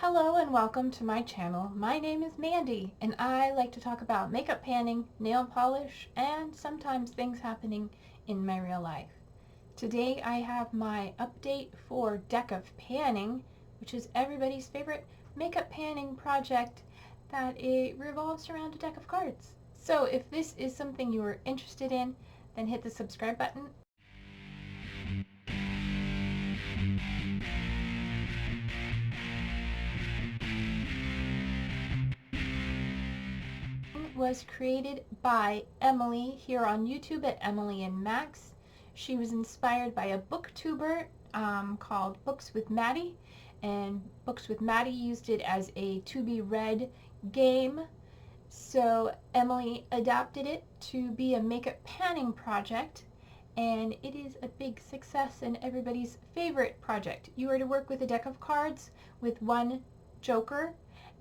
Hello and welcome to my channel. My name is Mandy and I like to talk about makeup panning, nail polish, and sometimes things happening in my real life. Today I have my update for Deck of Panning, which is everybody's favorite makeup panning project that it revolves around a deck of cards. So if this is something you are interested in, then hit the subscribe button. Was created by Emily here on YouTube at Emily and Max. She was inspired by a booktuber called Books with Maddie, and Books with Maddie used it as a to be read game. So Emily adapted it to be a makeup panning project, and it is a big success and everybody's favorite project. You are to work with a deck of cards with one joker,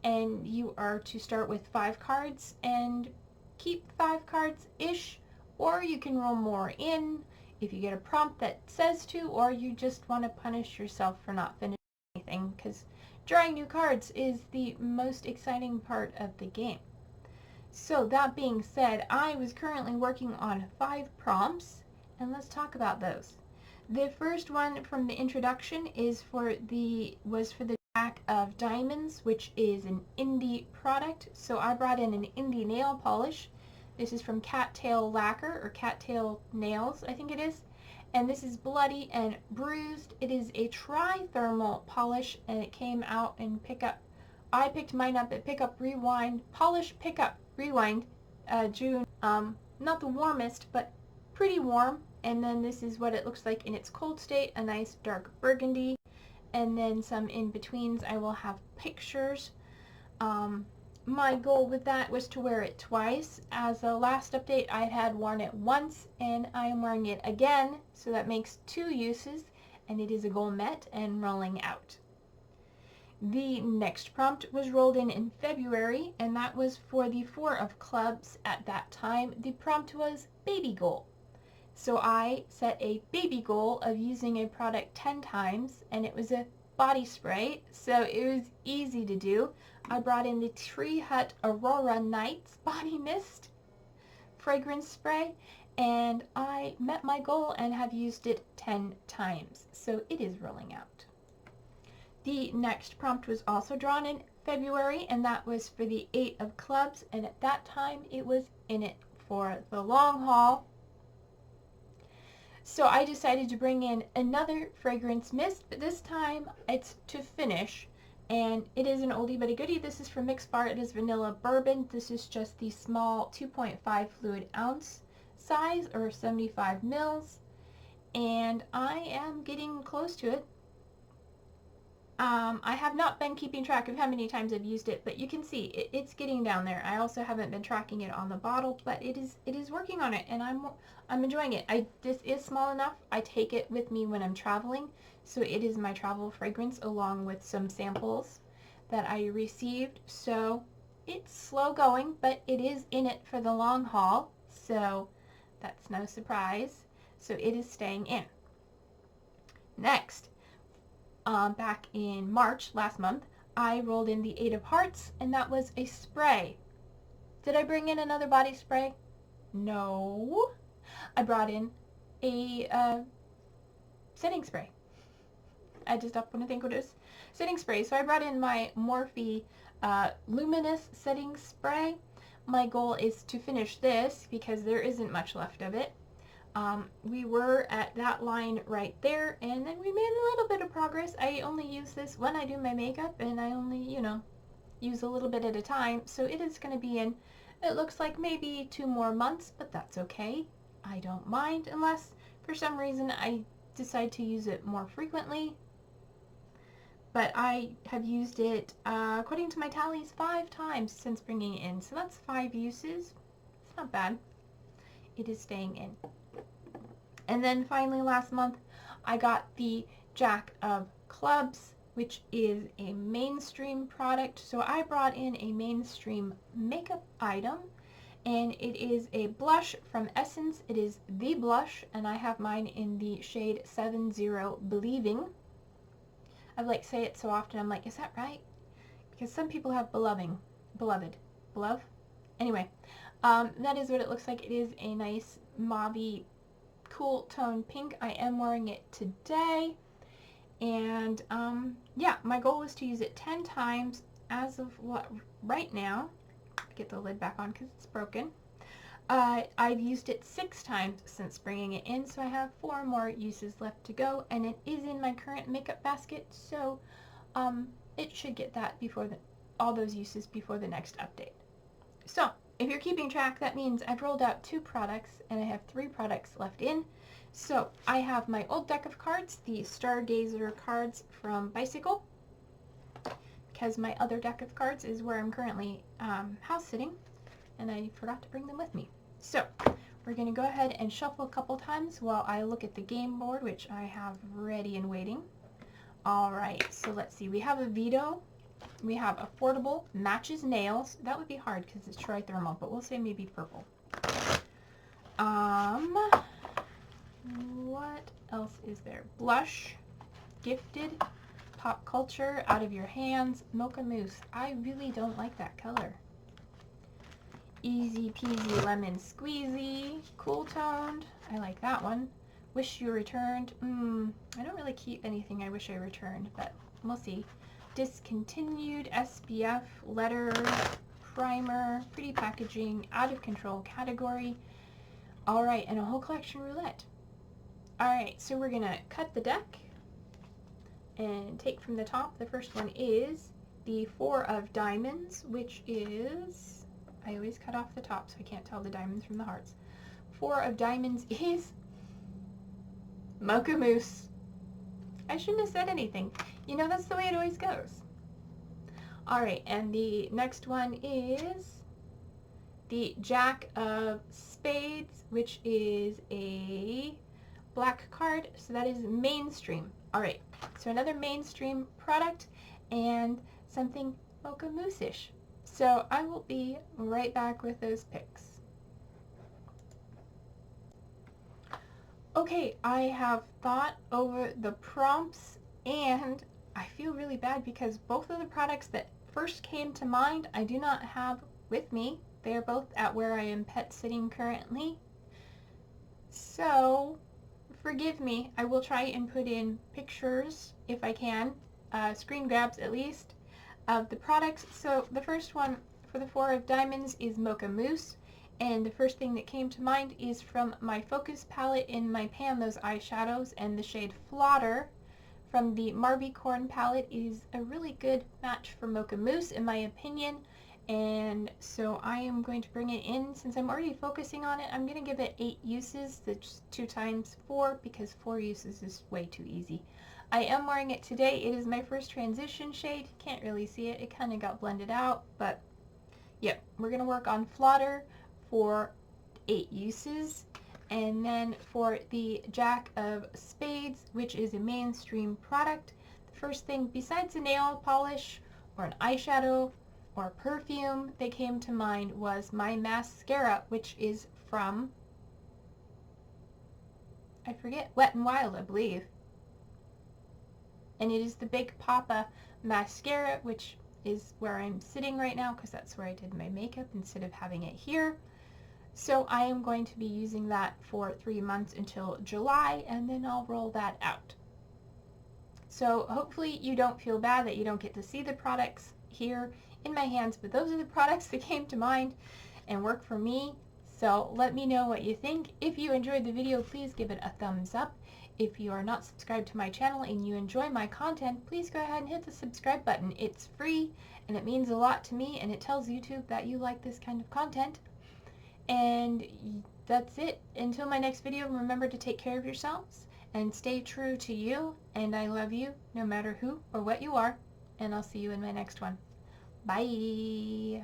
and you are to start with 5 cards and keep 5 cards-ish, or you can roll more in if you get a prompt that says to, or you just want to punish yourself for not finishing anything, because drawing new cards is the most exciting part of the game. So that being said, I was currently working on 5 prompts, and let's talk about those. The first one from the introduction was for the Jack of Diamonds, which is an indie product. So I brought in an indie nail polish. This is from Cattail Lacquer, or Cattail Nails, I think it is. And this is bloody and bruised. It is a tri-thermal polish, and it came out in Pickup. I picked mine up at Pickup Rewind, Polish Pickup Rewind, June. Not the warmest, but pretty warm. And then this is what it looks like in its cold state, a nice dark burgundy. And then some in-betweens. I will have pictures. My goal with that was to wear it twice. As a last update, I had worn it once, and I am wearing it again, so that makes 2 uses, and it is a goal met and rolling out. The next prompt was rolled in February, and that was for the 4 of clubs at that time. The prompt was baby goal. So I set a baby goal of using a product 10 times, and it was a body spray, so it was easy to do. I brought in the Tree Hut Aurora Nights Body Mist fragrance spray, and I met my goal and have used it 10 times, so it is rolling out. The next prompt was also drawn in February, and that was for the 8 of clubs, and at that time it was in it for the long haul. So I decided to bring in another fragrance mist, but this time it's to finish, and it is an oldie but a goodie. This is from Mix Bar. It is vanilla bourbon. This is just the small 2.5 fluid ounce size, or 75 mils, and I am getting close to it. I have not been keeping track of how many times I've used it, but you can see it's getting down there. I also haven't been tracking it on the bottle, but it is working on it, and I'm enjoying it. This is small enough. I take it with me when I'm traveling, so it is my travel fragrance along with some samples that I received. So it's slow going, but it is in it for the long haul, so that's no surprise. So it is staying in. Next, back in March, last month, I rolled in the 8 of Hearts, and that was a spray. Did I bring in another body spray? No. I brought in a setting spray. I just don't want to think what it is. Setting spray. So I brought in my Morphe Luminous Setting Spray. My goal is to finish this because there isn't much left of it. We were at that line right there, and then we made a little bit of progress. I only use this when I do my makeup, and I only, use a little bit at a time. So it is going to be in, it looks like maybe 2 more months, but that's okay. I don't mind unless for some reason I decide to use it more frequently. But I have used it, according to my tallies, 5 times since bringing it in. So that's 5 uses. It's not bad. It is staying in. And then finally last month, I got the Jack of Clubs, which is a mainstream product. So I brought in a mainstream makeup item, and it is a blush from Essence. It is the blush, and I have mine in the shade 70 Believing. I say it so often, I'm like, is that right? because some people have beloved. Anyway, that is what it looks like. It is a nice mauvey, cool tone pink. I am wearing it today, and yeah, my goal is to use it 10 times as of right now. Get the lid back on because it's broken. I've used it 6 times since bringing it in, so I have 4 more uses left to go, and it is in my current makeup basket, so it should get that before all those uses before the next update. So if you're keeping track, that means I've rolled out 2 products and I have 3 products left in. So I have my old deck of cards, the Stargazer cards from Bicycle, because my other deck of cards is where I'm currently house sitting, and I forgot to bring them with me. So we're going to go ahead and shuffle a couple times while I look at the game board, which I have ready and waiting. Alright, so let's see. We have a veto. We have affordable, matches nails. That would be hard because it's tri-thermal, but we'll say maybe purple. What else is there? Blush, gifted, pop culture, out of your hands, mocha mousse. I really don't like that color. Easy peasy lemon squeezy, cool toned. I like that one. Wish you returned. I don't really keep anything I wish I returned, but we'll see. Discontinued, SPF, letter, primer, pretty packaging, out of control category. Alright, and a whole collection roulette. Alright, so we're gonna cut the deck and take from the top. The first one is the 4 of diamonds, which is, I always cut off the top so I can't tell the diamonds from the hearts. 4 of diamonds is mocha mousse. I shouldn't have said anything. You know, that's the way it always goes. Alright, and the next one is the Jack of Spades, which is a black card, so that is mainstream. Alright, so another mainstream product and something mocha mousse-ish. So I will be right back with those picks. Okay, I have thought over the prompts, and I feel really bad because both of the products that first came to mind I do not have with me. They are both at where I am pet sitting currently. So forgive me. I will try and put in pictures if I can, screen grabs at least, of the products. So the first one for the 4 of diamonds is mocha mousse. And the first thing that came to mind is from my Focus palette in my pan, those eyeshadows, and the shade Flotter from the Marby Corn palette is a really good match for mocha mousse in my opinion. And so I am going to bring it in. Since I'm already focusing on it, I'm going to give it 8 uses. That's 2 times 4 because 4 uses is way too easy. I am wearing it today. It is my first transition shade. Can't really see it. It kind of got blended out, but yeah, we're going to work on Flotter for 8 uses, and then for the Jack of Spades, which is a mainstream product, the first thing besides a nail polish or an eyeshadow or perfume that came to mind was my mascara, which is from, I forget, Wet n Wild, I believe. And it is the Big Papa mascara, which is where I'm sitting right now because that's where I did my makeup instead of having it here. So I am going to be using that for 3 months until July, and then I'll roll that out. So hopefully you don't feel bad that you don't get to see the products here in my hands, but those are the products that came to mind and work for me. So let me know what you think. If you enjoyed the video, please give it a thumbs up. If you are not subscribed to my channel and you enjoy my content, please go ahead and hit the subscribe button. It's free and it means a lot to me, and it tells YouTube that you like this kind of content. And that's it. Until my next video, remember to take care of yourselves and stay true to you. And I love you no matter who or what you are. And I'll see you in my next one. Bye.